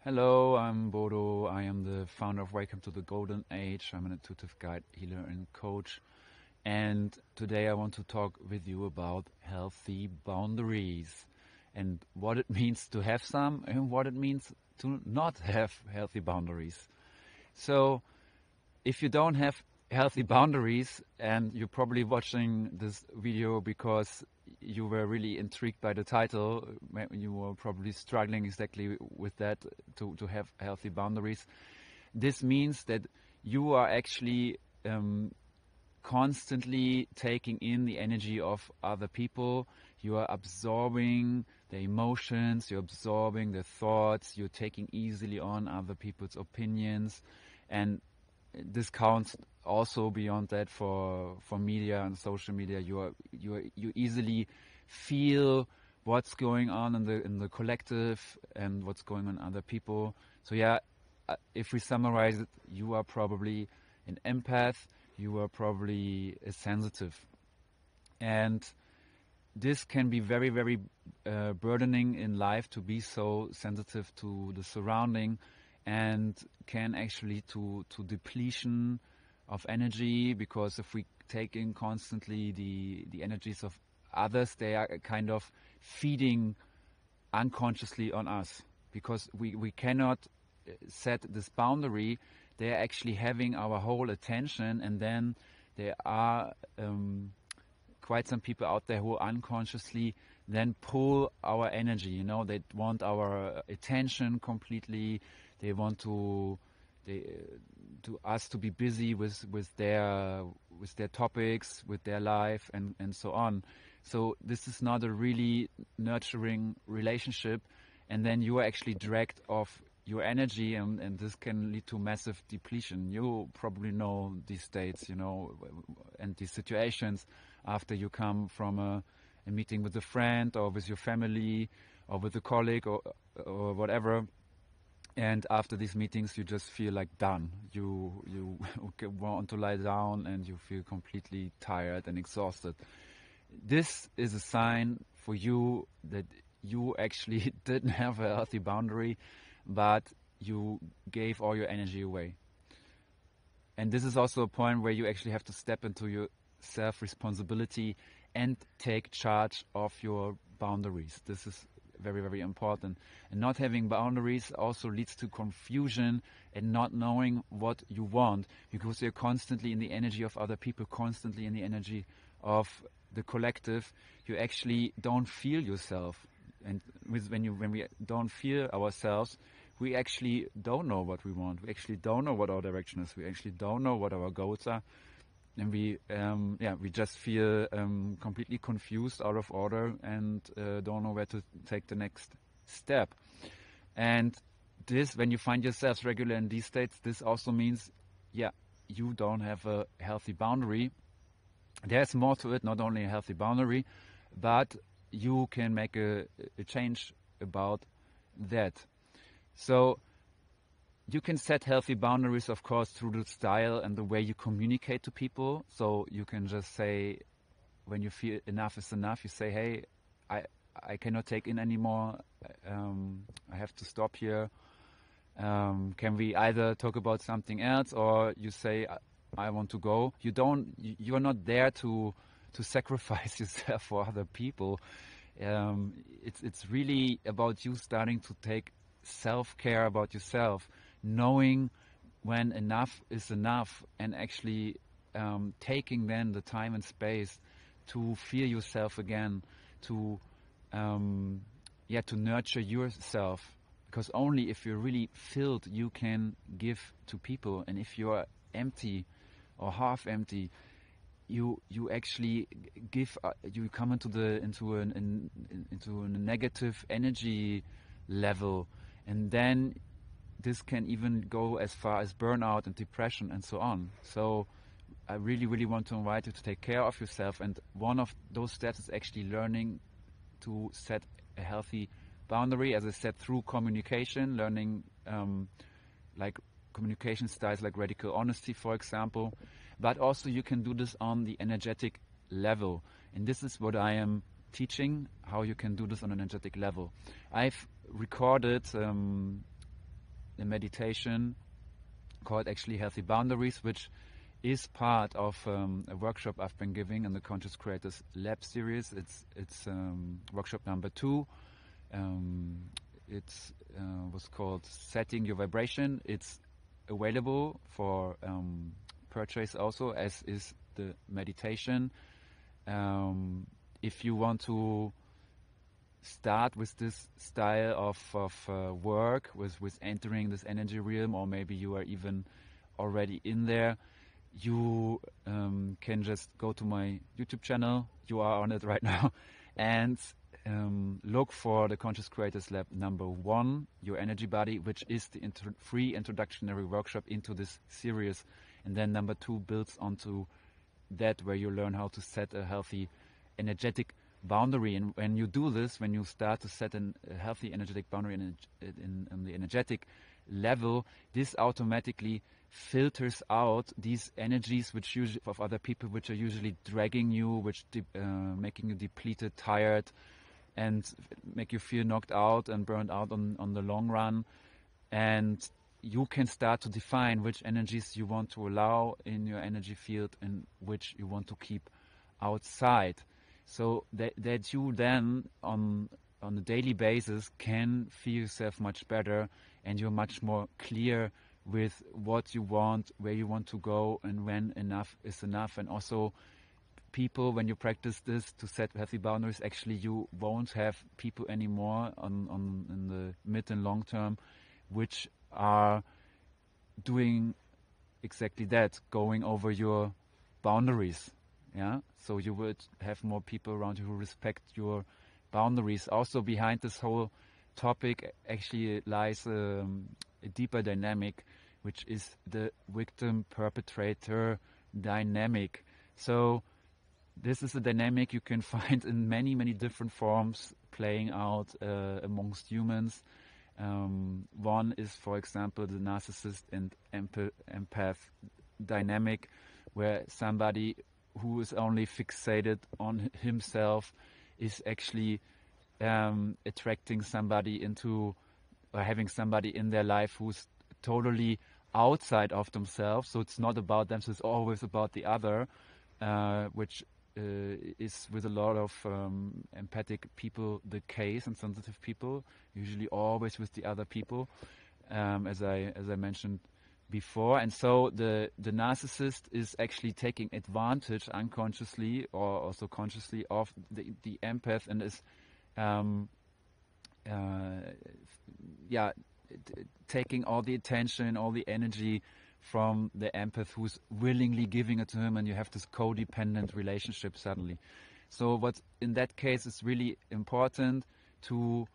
Hello, I'm Bodo. I am the founder of Welcome to the Golden Age. I'm an intuitive guide, healer, and coach. And today I want to talk with you about healthy boundaries and what it means to have some and what it means to not have healthy boundaries. So, if you don't have healthy boundaries, and you're probably watching this video because you were really intrigued by the title, you were probably struggling exactly with that, to have healthy boundaries. This means that you are actually constantly taking in the energy of other people. You are absorbing their emotions, you're absorbing their thoughts, you're taking easily on other people's opinions, and this counts also beyond that for media and social media. You easily feel what's going on in the collective and what's going on in other people. So yeah, if we summarize it, you are probably an empath, you are probably a sensitive, and this can be very, very burdening in life to be so sensitive to the surrounding, and can actually to depletion of energy, because if we take in constantly the energies of others, they are kind of feeding unconsciously on us, because we cannot set this boundary. They are actually having our whole attention, and then there are quite some people out there who unconsciously then pull our energy. They want our attention completely. They want to us to be busy with their topics, with their life, and so on. So this is not a really nurturing relationship, and then you are actually dragged off your energy, and this can lead to massive depletion. You probably know these states, and these situations after you come from a meeting with a friend or with your family or with a colleague or whatever. And after these meetings, you just feel like done. You want to lie down, and you feel completely tired and exhausted. This is a sign for you that you actually didn't have a healthy boundary, but you gave all your energy away. And this is also a point where you actually have to step into your self-responsibility and take charge of your boundaries. This is very, very important. And not having boundaries also leads to confusion and not knowing what you want, because you're constantly in the energy of other people, constantly in the energy of the collective. You actually don't feel yourself. And when we don't feel ourselves, we actually don't know what we want. We actually don't know what our direction is. We actually don't know what our goals are. And we just feel completely confused, out of order, and don't know where to take the next step. And this, when you find yourselves regular in these states, this also means, you don't have a healthy boundary. There's more to it, not only a healthy boundary, but you can make a change about that. So you can set healthy boundaries, of course, through the style and the way you communicate to people. So you can just say, when you feel enough is enough, you say, hey, I cannot take in anymore. I have to stop here. Can we either talk about something else, or you say, I want to go. You're not there to sacrifice yourself for other people. It's really about you starting to take self-care about yourself, knowing when enough is enough, and actually taking then the time and space to feel yourself again, to nurture yourself, because only if you're really filled you can give to people. And if you're empty or half empty, you actually give. You come into a negative energy level, and then this can even go as far as burnout and depression and so on. So I really, really want to invite you to take care of yourself, and one of those steps is actually learning to set a healthy boundary, as I said, through communication, learning like communication styles like radical honesty, for example. But also you can do this on the energetic level, and this is what I am teaching, how you can do this on an energetic level. I've recorded a meditation called actually Healthy Boundaries, which is part of a workshop I've been giving in the Conscious Creators Lab series. It's workshop number 2. It was called Setting Your Vibration. It's available for purchase also, as is the meditation. If you want to start with this style of work, with entering this energy realm, or maybe you are even already in there, you can just go to my YouTube channel. You are on it right now, and look for the Conscious Creators Lab number 1, Your Energy Body, which is the free introductory workshop into this series. And then number 2 builds onto that, where you learn how to set a healthy energetic boundary. And when you do this, when you start to set a healthy energetic boundary in the energetic level, this automatically filters out these energies which usually of other people, which are usually dragging you, which making you depleted, tired, and make you feel knocked out and burned out on the long run. And you can start to define which energies you want to allow in your energy field and which you want to keep outside, so that you then on a daily basis can feel yourself much better, and you're much more clear with what you want, where you want to go, and when enough is enough. And also, people, when you practice this to set healthy boundaries, actually you won't have people anymore in the mid and long term which are doing exactly that, going over your boundaries. Yeah, so you would have more people around you who respect your boundaries. Also, behind this whole topic actually lies a deeper dynamic, which is the victim-perpetrator dynamic. So this is a dynamic you can find in many, many different forms playing out amongst humans. One is, for example, the narcissist and empath dynamic, where somebody who is only fixated on himself is actually attracting somebody into, or having somebody in their life who's totally outside of themselves. So it's not about them, so it's always about the other, which is with a lot of empathic people the case, and sensitive people, usually always with the other people, as I mentioned before. And so the narcissist is actually taking advantage unconsciously or also consciously of the empath, and is taking all the attention, all the energy from the empath, who's willingly giving it to him, and you have this codependent relationship suddenly. So what in that case is really important to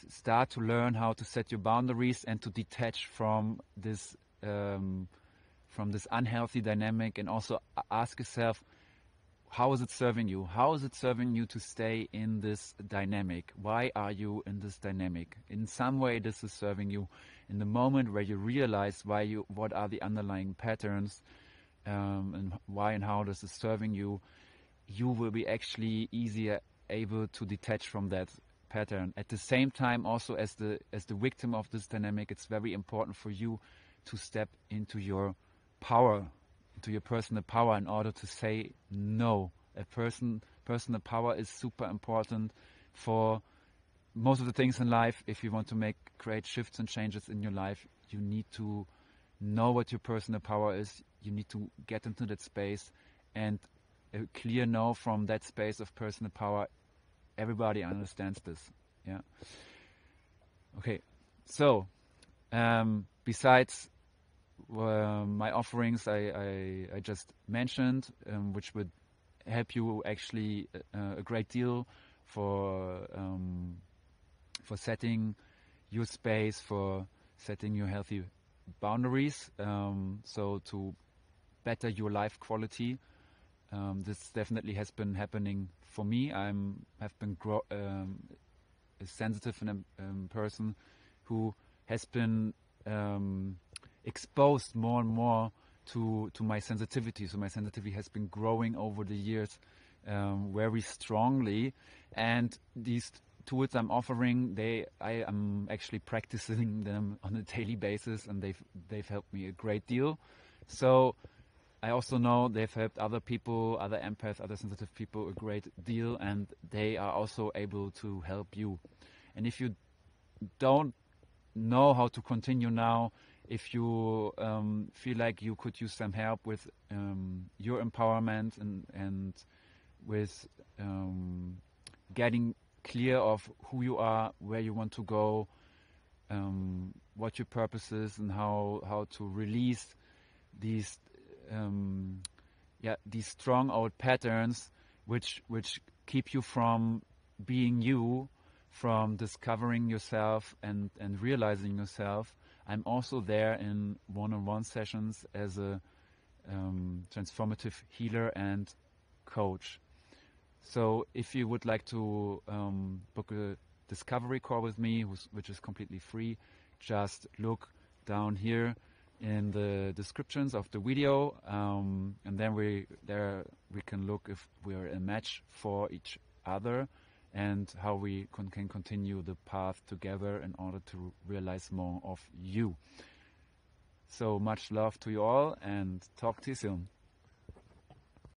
start to learn how to set your boundaries and to detach from this unhealthy dynamic, and also ask yourself, how is it serving you? How is it serving you to stay in this dynamic? Why are you in this dynamic? In some way, this is serving you. In the moment where you realize what are the underlying patterns, and why and how this is serving you, you will be actually easier able to detach from that pattern. At the same time, also as the victim of this dynamic, it's very important for you to step into your power, to your personal power, in order to say no. Personal power is super important for most of the things in life. If you want to create shifts and changes in your life, you need to know what your personal power is. You need to get into that space, and a clear no from that space of personal power. Everybody understands this. Yeah. Okay. So, besides my offerings I just mentioned, which would help you actually a great deal for setting your space, for setting your healthy boundaries, so to better your life quality. This definitely has been happening for me. Have been a sensitive person who has been exposed more and more to my sensitivity. So my sensitivity has been growing over the years very strongly, and these tools I'm offering, I am actually practicing them on a daily basis, and they've helped me a great deal. So I also know they've helped other people, other empaths, other sensitive people a great deal, and they are also able to help you. And if you don't know how to continue now, if you feel like you could use some help with your empowerment and with getting clear of who you are, where you want to go, what your purpose is, and how to release these these strong old patterns which keep you from being you, from discovering yourself and realizing yourself. I'm also there in one-on-one sessions as a transformative healer and coach. So if you would like to book a discovery call with me, which is completely free, just look down here in the descriptions of the video, and then we can look if we are a match for each other and how we can continue the path together in order to realize more of you. So much love to you all, and talk to you soon.